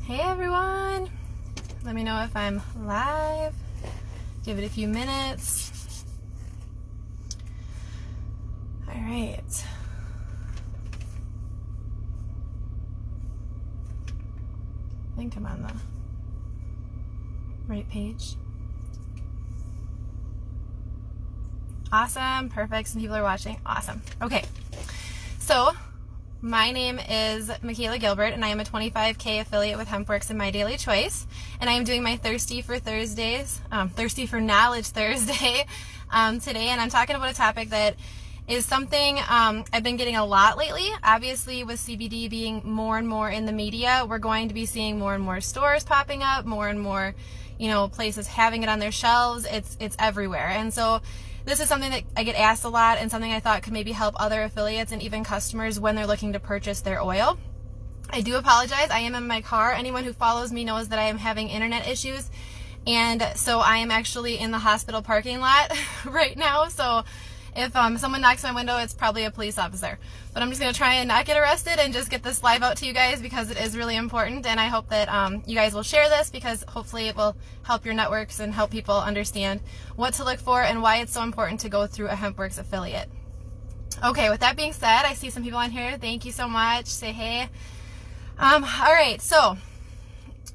Hey everyone! Let me know if I'm live. Give it a few minutes. Alright. I think I'm on the right page. Awesome. Perfect. Some people are watching. Awesome. Okay. So, my name is Michaela Gilbert, and I am a 25K affiliate with HempWorx and My Daily Choice. And I am doing my Thirsty for Knowledge Thursday today. And I'm talking about a topic that is something I've been getting a lot lately. Obviously, with CBD being more and more in the media, we're going to be seeing more and more stores popping up, more and more, places having it on their shelves. It's everywhere. And so this is something that I get asked a lot, and something I thought could maybe help other affiliates and even customers when they're looking to purchase their oil. I do apologize. I am in my car. Anyone who follows me knows that I am having internet issues, and so I am actually in the hospital parking lot right now. So if someone knocks on my window, it's probably a police officer. But I'm just going to try and not get arrested and just get this live out to you guys because it is really important, and I hope that you guys will share this because hopefully it will help your networks and help people understand what to look for and why it's so important to go through a HempWorx affiliate. Okay, with that being said, I see some people on here. Thank you so much. Say hey. All right, so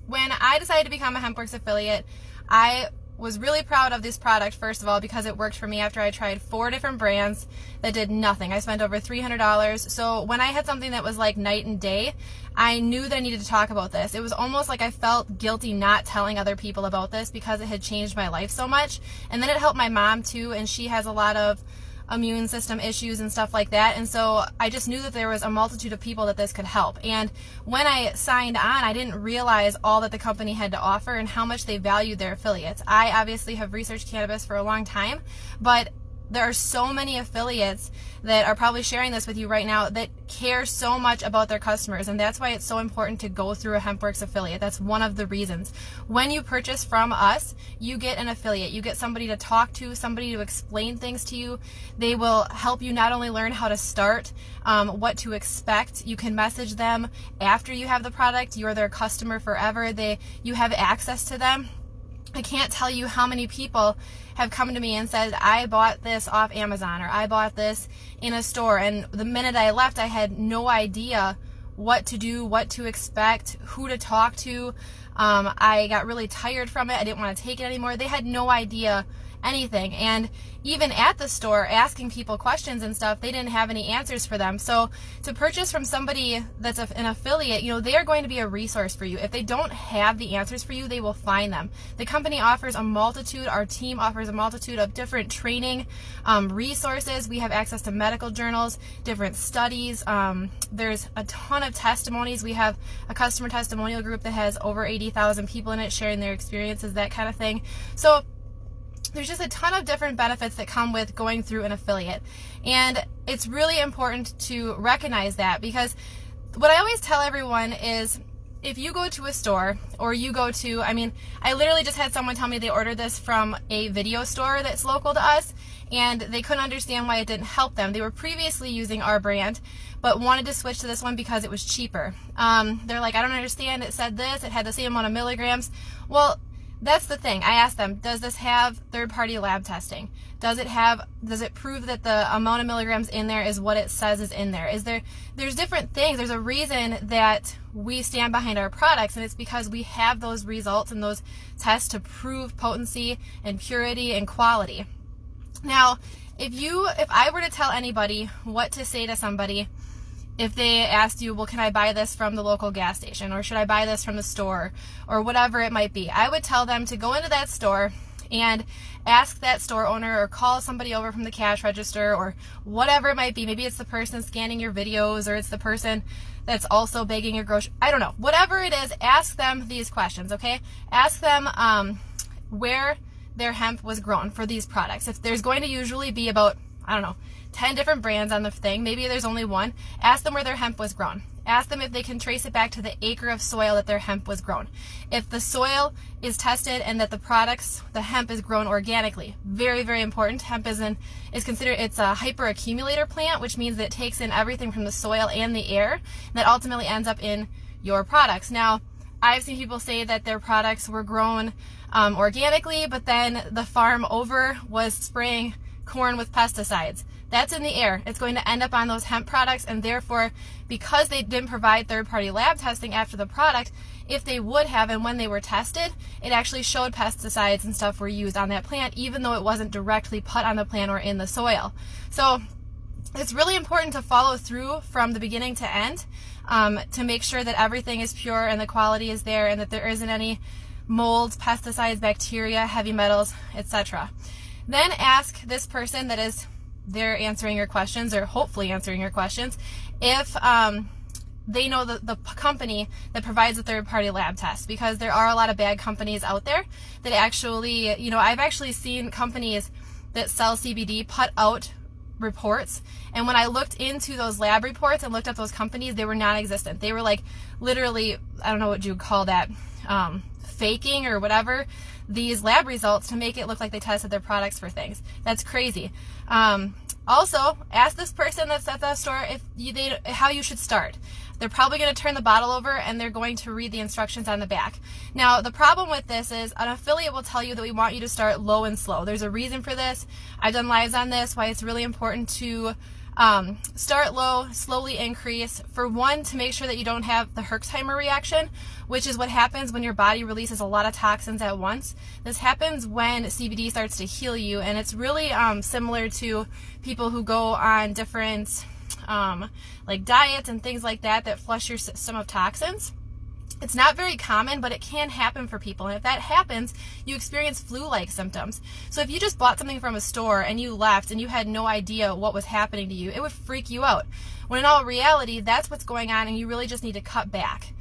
when I decided to become a HempWorx affiliate, I was really proud of this product, first of all, because it worked for me after I tried 4 different brands that did nothing. I spent over $300. So when I had something that was like night and day, I knew that I needed to talk about this. It was almost like I felt guilty not telling other people about this because it had changed my life so much. And then it helped my mom too, and she has a lot of immune system issues and stuff like that, and so I just knew that there was a multitude of people that this could help. And when I signed on, I didn't realize all that the company had to offer and how much they valued their affiliates. I obviously have researched cannabis for a long time, but there are so many affiliates that are probably sharing this with you right now that care so much about their customers, and that's why it's so important to go through a HempWorx affiliate. That's one of the reasons. When you purchase from us, you get an affiliate. You get somebody to talk to, somebody to explain things to you. They will help you not only learn how to start, what to expect. You can message them after you have the product. You're their customer forever. You have access to them. I can't tell you how many people have come to me and said, I bought this off Amazon, or I bought this in a store, and the minute I left, I had no idea what to do, what to expect, who to talk to. I got really tired from it. I didn't want to take it anymore. They had no idea anything. And even at the store, asking people questions and stuff, they didn't have any answers for them. So to purchase from somebody that's an affiliate, they are going to be a resource for you. If they don't have the answers for you, they will find them. The company offers a multitude, our team offers a multitude of different training resources. We have access to medical journals, different studies. There's a ton of testimonies. We have a customer testimonial group that has over 80,000 people in it sharing their experiences, that kind of thing. So there's just a ton of different benefits that come with going through an affiliate. And it's really important to recognize that, because what I always tell everyone is, if you go to a store, or you go to, I literally just had someone tell me they ordered this from a video store that's local to us, and they couldn't understand why it didn't help them. They were previously using our brand, but wanted to switch to this one because it was cheaper. They're like, I don't understand, it said this, it had the same amount of milligrams. Well, that's the thing. I asked them, does this have third-party lab testing? Does it prove that the amount of milligrams in there is what it says is in there? There's different things. There's a reason that we stand behind our products, and it's because we have those results and those tests to prove potency and purity and quality. Now, if I were to tell anybody what to say to somebody, if they asked you, well, can I buy this from the local gas station, or should I buy this from the store, or whatever it might be, I would tell them to go into that store and ask that store owner, or call somebody over from the cash register, or whatever it might be. Maybe it's the person scanning your videos, or it's the person that's also bagging your groceries. I don't know. Whatever it is, ask them these questions, okay? Ask them where their hemp was grown for these products. If there's going to usually be about, 10 different brands on the thing, maybe there's only one, ask them where their hemp was grown. Ask them if they can trace it back to the acre of soil that their hemp was grown. If the soil is tested and that the hemp is grown organically. Very, very important. Hemp it's a hyperaccumulator plant, which means that it takes in everything from the soil and the air that ultimately ends up in your products. Now, I've seen people say that their products were grown organically, but then the farm over was spraying corn with pesticides. That's in the air. It's going to end up on those hemp products, and therefore, because they didn't provide third-party lab testing after the product, if they would have, and when they were tested, it actually showed pesticides and stuff were used on that plant, even though it wasn't directly put on the plant or in the soil. So it's really important to follow through from the beginning to end to make sure that everything is pure and the quality is there and that there isn't any molds, pesticides, bacteria, heavy metals, etc. Then ask this person that is there answering your questions, or hopefully answering your questions, if they know the company that provides a third-party lab test, because there are a lot of bad companies out there that actually, I've actually seen companies that sell CBD put out reports, and when I looked into those lab reports and looked up those companies, they were non-existent. They were like literally, I don't know what you would call that, faking or whatever, these lab results to make it look like they tested their products for things. That's crazy. Also, ask this person that's at the store how you should start. They're probably going to turn the bottle over and they're going to read the instructions on the back. Now, the problem with this is an affiliate will tell you that we want you to start low and slow. There's a reason for this. I've done lives on this, why it's really important to start low, slowly increase. For one, to make sure that you don't have the Herxheimer reaction, which is what happens when your body releases a lot of toxins at once. This happens when CBD starts to heal you, and it's really similar to people who go on different like diets and things like that flush your system of toxins. It's not very common, but it can happen for people. And if that happens, you experience flu-like symptoms. So if you just bought something from a store and you left and you had no idea what was happening to you, it would freak you out. When in all reality, that's what's going on, and you really just need to cut back.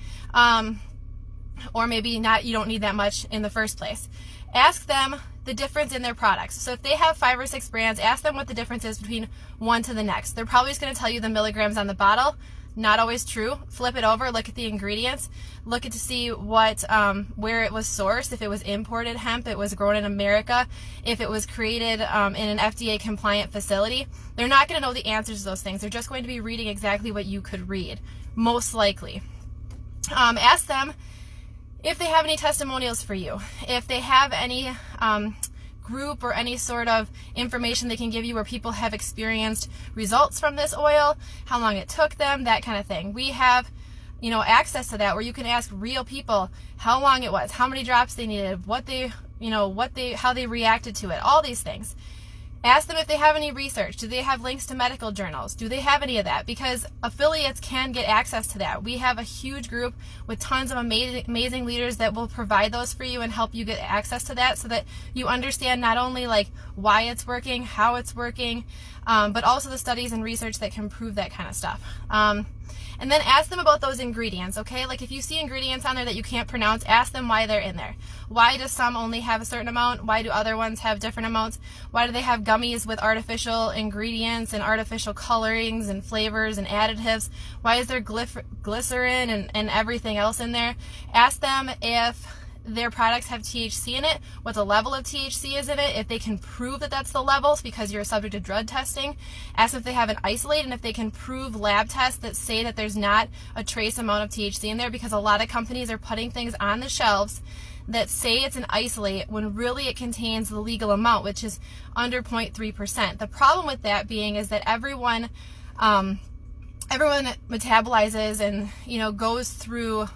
Or maybe not, you don't need that much in the first place. Ask them the difference in their products. So if they have 5 or 6 brands, ask them what the difference is between one to the next. They're probably just going to tell you the milligrams on the bottle. Not always true. Flip it over, look at the ingredients, look at to see what where it was sourced, if it was imported hemp, it was grown in America, if it was created in an FDA compliant facility. They're not going to know the answers to those things. They're just going to be reading exactly what you could read, most likely. Ask them if they have any testimonials for you, if they have any group or any sort of information they can give you where people have experienced results from this oil, how long it took them, that kind of thing. We have, access to that, where you can ask real people how long it was, how many drops they needed, how they reacted to it, all these things. Ask them if they have any research. Do they have links to medical journals? Do they have any of that? Because affiliates can get access to that. We have a huge group with tons of amazing leaders that will provide those for you and help you get access to that, so that you understand not only like why it's working, how it's working, but also the studies and research that can prove that kind of stuff. And then ask them about those ingredients, okay? Like if you see ingredients on there that you can't pronounce, ask them why they're in there. Why do some only have a certain amount? Why do other ones have different amounts? Why do they have gummies with artificial ingredients and artificial colorings and flavors and additives? Why is there glycerin and everything else in there? Ask them if their products have THC in it, what the level of THC is in it, if they can prove that that's the levels, because you're subject to drug testing. Ask if they have an isolate, and if they can prove lab tests that say that there's not a trace amount of THC in there, because a lot of companies are putting things on the shelves that say it's an isolate when really it contains the legal amount, which is under 0.3%. The problem with that being is that everyone metabolizes and goes through.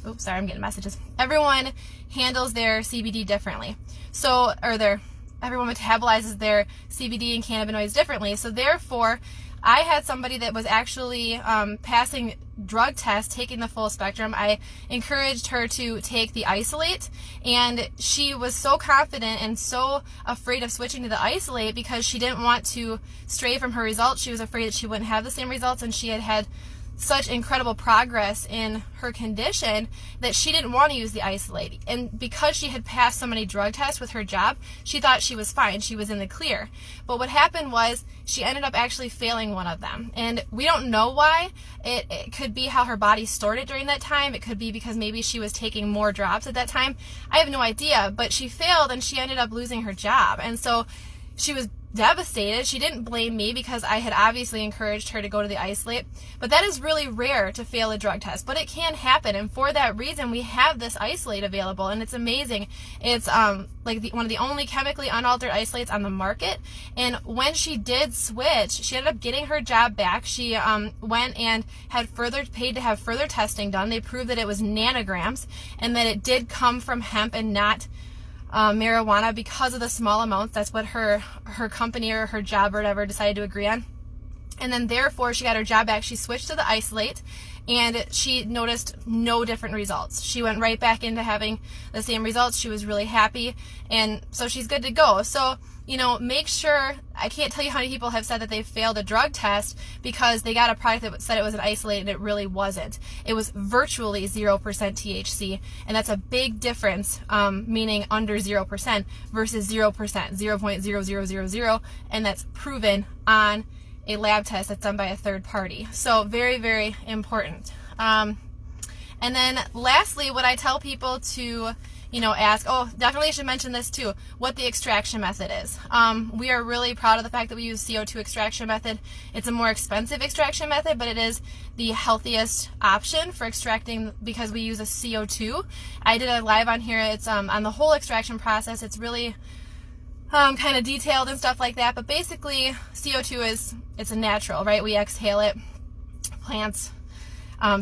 Oops, sorry, I'm getting messages. Everyone handles their CBD differently. Everyone metabolizes their CBD and cannabinoids differently. So therefore, I had somebody that was actually passing drug tests, taking the full spectrum. I encouraged her to take the isolate, and she was so confident and so afraid of switching to the isolate because she didn't want to stray from her results. She was afraid that she wouldn't have the same results, and she had such incredible progress in her condition that she didn't want to use the isolate. And because she had passed so many drug tests with her job, she thought she was fine. She was in the clear. But what happened was she ended up actually failing one of them. And we don't know why. It could be how her body stored it during that time. It could be because maybe she was taking more drops at that time. I have no idea. But she failed, and she ended up losing her job. And so she was devastated. She didn't blame me because I had obviously encouraged her to go to the isolate, but that is really rare to fail a drug test, but it can happen, and for that reason we have this isolate available, and it's amazing. It's like one of the only chemically unaltered isolates on the market. And when she did switch, she ended up getting her job back. She went and had paid to have further testing done. They proved that it was nanograms and that it did come from hemp and not marijuana because of the small amounts. That's what her company or her job or whatever decided to agree on. And then therefore she got her job back. She switched to the isolate and she noticed no different results. She went right back into having the same results. She was really happy, and so she's good to go. So, you know, make sure, I can't tell you how many people have said that they failed a drug test because they got a product that said it was an isolate and it really wasn't. It was virtually 0% THC, and that's a big difference, meaning under 0% versus 0%, 0.0000, and that's proven on a lab test that's done by a third party. So very, very important. And then lastly, what I tell people to, you know, ask, definitely I should mention this too, what the extraction method is. We are really proud of the fact that we use CO2 extraction method. It's a more expensive extraction method, but it is the healthiest option for extracting because we use a CO2. I did a live on here. It's on the whole extraction process. It's really kind of detailed and stuff like that, but basically CO2 it's a natural, right? We exhale it, plants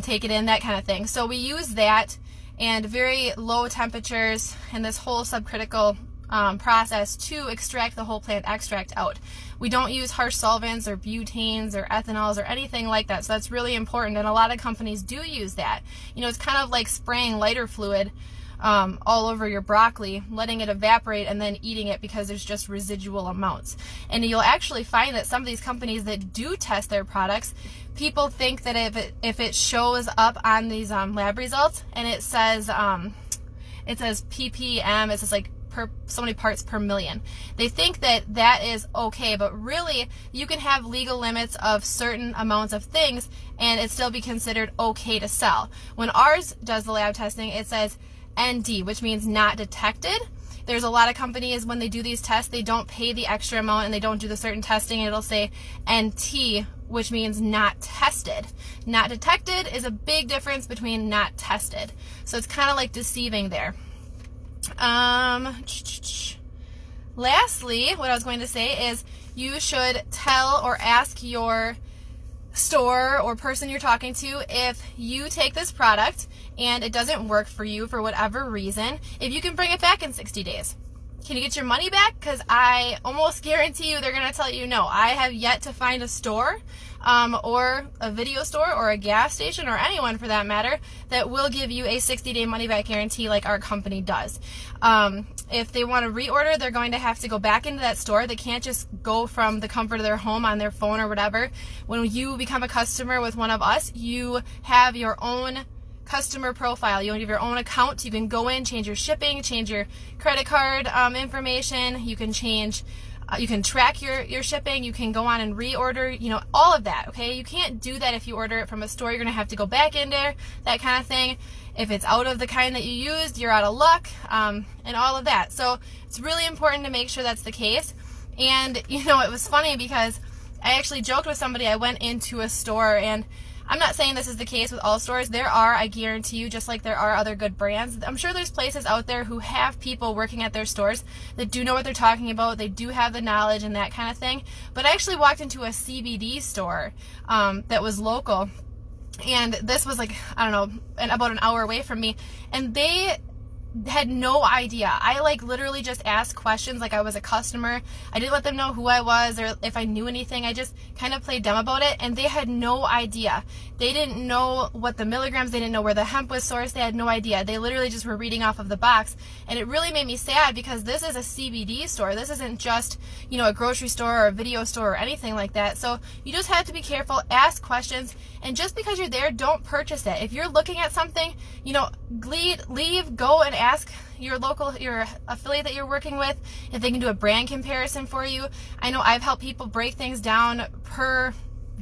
take it in, that kind of thing. So we use that, and very low temperatures and this whole subcritical process to extract the whole plant extract out. We don't use harsh solvents or butanes or ethanols or anything like that, so that's really important, and a lot of companies do use that. You know, it's kind of like spraying lighter fluid all over your broccoli, letting it evaporate and then eating it because there's just residual amounts. And you'll actually find that some of these companies that do test their products, people think that if it shows up on these lab results and it says ppm, it says like per so many parts per million, they think that that is okay, but really you can have legal limits of certain amounts of things and it still be considered okay to sell. When ours does the lab testing, it says ND, which means not detected. There's a lot of companies, when they do these tests, they don't pay the extra amount and they don't do the certain testing, and it'll say NT, which means not tested. Not detected is a big difference between not tested. So it's kind of like deceiving there. Lastly, what I was going to say is you should tell or ask your store or person you're talking to, if you take this product and it doesn't work for you for whatever reason, if you can bring it back in 60 days. Can you get your money back? Because I almost guarantee you they're going to tell you no. I have yet to find a store or a video store or a gas station or anyone for that matter that will give you a 60-day money-back guarantee like our company does. If they want to reorder, they're going to have to go back into that store. They can't just go from the comfort of their home on their phone or whatever. When you become a customer with one of us, you have your own customer profile. You have your own account. You can go in, change your shipping, change your credit card information. You can change, you can track your shipping. You can go on and reorder, you know, all of that, okay? You can't do that if you order it from a store. You're going to have to go back in there, that kind of thing. If it's out of the kind that you used, you're out of luck, and all of that. So it's really important to make sure that's the case. And, you know, it was funny because I actually joked with somebody. I went into a store, and I'm not saying this is the case with all stores. There are, I guarantee you, just like there are other good brands, I'm sure there's places out there who have people working at their stores that do know what they're talking about. They do have the knowledge and that kind of thing. But I actually walked into a CBD store that was local. And this was like, I don't know, about an hour away from me. And they had no idea. I like literally just asked questions like I was a customer. I didn't let them know who I was or if I knew anything. I just kind of played dumb about it, and they had no idea. They didn't know what the milligrams, they didn't know where the hemp was sourced, they had no idea. They literally just were reading off of the box, and it really made me sad because this is a CBD store. This isn't just, you know, a grocery store or a video store or anything like that. So you just have to be careful, ask questions, and just because you're there, don't purchase it. If you're looking at something, you know, leave, go and ask your affiliate that you're working with if they can do a brand comparison for you. I know I've helped people break things down per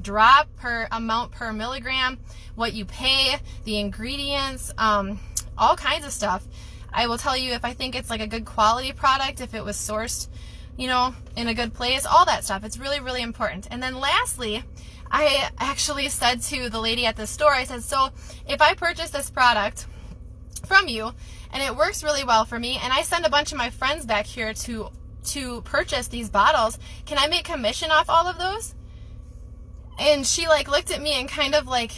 drop, per amount, per milligram, what you pay, the ingredients, all kinds of stuff. I will tell you if I think it's like a good quality product, if it was sourced, you know, in a good place, all that stuff. It's really, really important. And then lastly, I actually said to the lady at the store, I said, so if I purchase this product from you and it works really well for me and I send a bunch of my friends back here to purchase these bottles, can I make commission off all of those? And she like looked at me and kind of like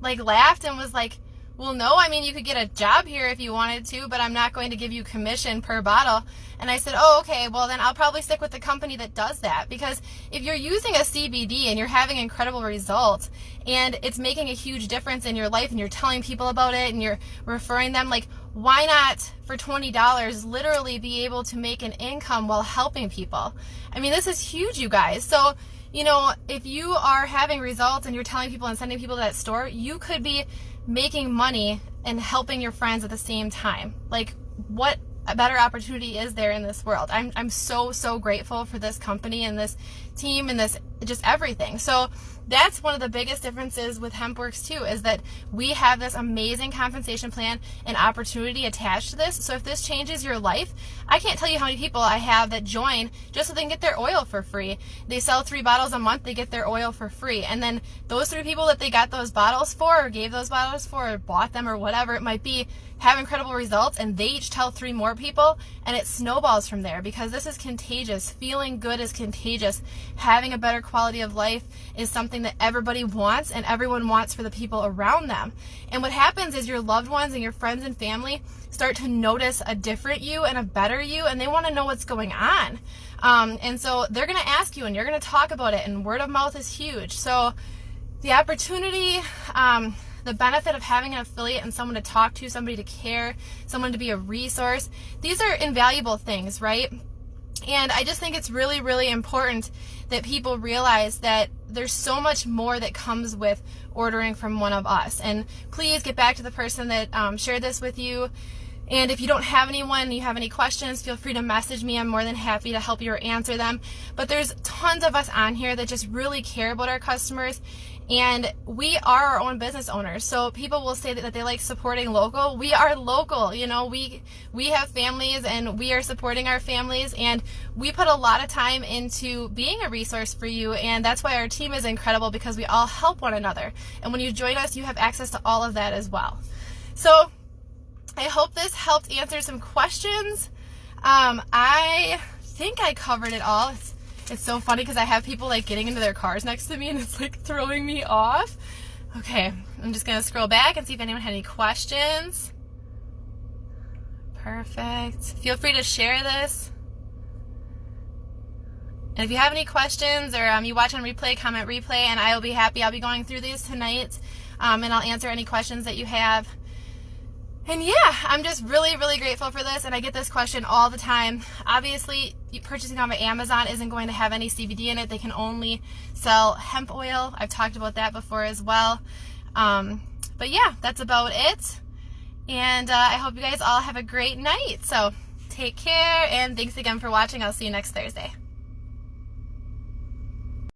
laughed and was like, well, no, I mean, you could get a job here if you wanted to, but I'm not going to give you commission per bottle. And I said, oh, okay, well, then I'll probably stick with the company that does that, because if you're using a CBD and you're having incredible results and it's making a huge difference in your life and you're telling people about it and you're referring them, like, why not for $20 literally be able to make an income while helping people? I mean, this is huge, you guys. So, you know, if you are having results and you're telling people and sending people to that store, you could be making money and helping your friends at the same time. Like, what a better opportunity is there in this world? I'm so grateful for this company and this team and this just everything. So that's one of the biggest differences with HempWorx too, is that we have this amazing compensation plan and opportunity attached to this. So if this changes your life, I can't tell you how many people I have that join just so they can get their oil for free. They sell 3 bottles a month, they get their oil for free. And then those 3 people that they got those bottles for or gave those bottles for or bought them or whatever it might be have incredible results, and they each tell 3 more people, and it snowballs from there, because this is contagious. Feeling good is contagious. Having a better quality of life is something that everybody wants, and everyone wants for the people around them. And what happens is your loved ones and your friends and family start to notice a different you and a better you, and they want to know what's going on. And so they're going to ask you, and you're going to talk about it, and word of mouth is huge. So the opportunity, the benefit of having an affiliate and someone to talk to, somebody to care, someone to be a resource, these are invaluable things, right? And I just think it's really, really important that people realize that there's so much more that comes with ordering from one of us. And please get back to the person that shared this with you. And if you don't have anyone, you have any questions, feel free to message me. I'm more than happy to help you or answer them. But there's tons of us on here that just really care about our customers. And we are our own business owners. So people will say that they like supporting local. We are local. You know, we have families and we are supporting our families, and we put a lot of time into being a resource for you. And that's why our team is incredible, because we all help one another. And when you join us, you have access to all of that as well. So I hope this helped answer some questions. I think I covered it all. It's so funny because I have people like getting into their cars next to me, and it's like throwing me off. Okay, I'm just going to scroll back and see if anyone had any questions. Perfect. Feel free to share this. And if you have any questions, or you watch on replay, comment replay, and I will be happy. I'll be going through these tonight, and I'll answer any questions that you have. And yeah, I'm just really, really grateful for this, and I get this question all the time. Obviously, purchasing on Amazon isn't going to have any CBD in it. They can only sell hemp oil. I've talked about that before as well. But yeah, that's about it. And I hope you guys all have a great night. So take care, and thanks again for watching. I'll see you next Thursday.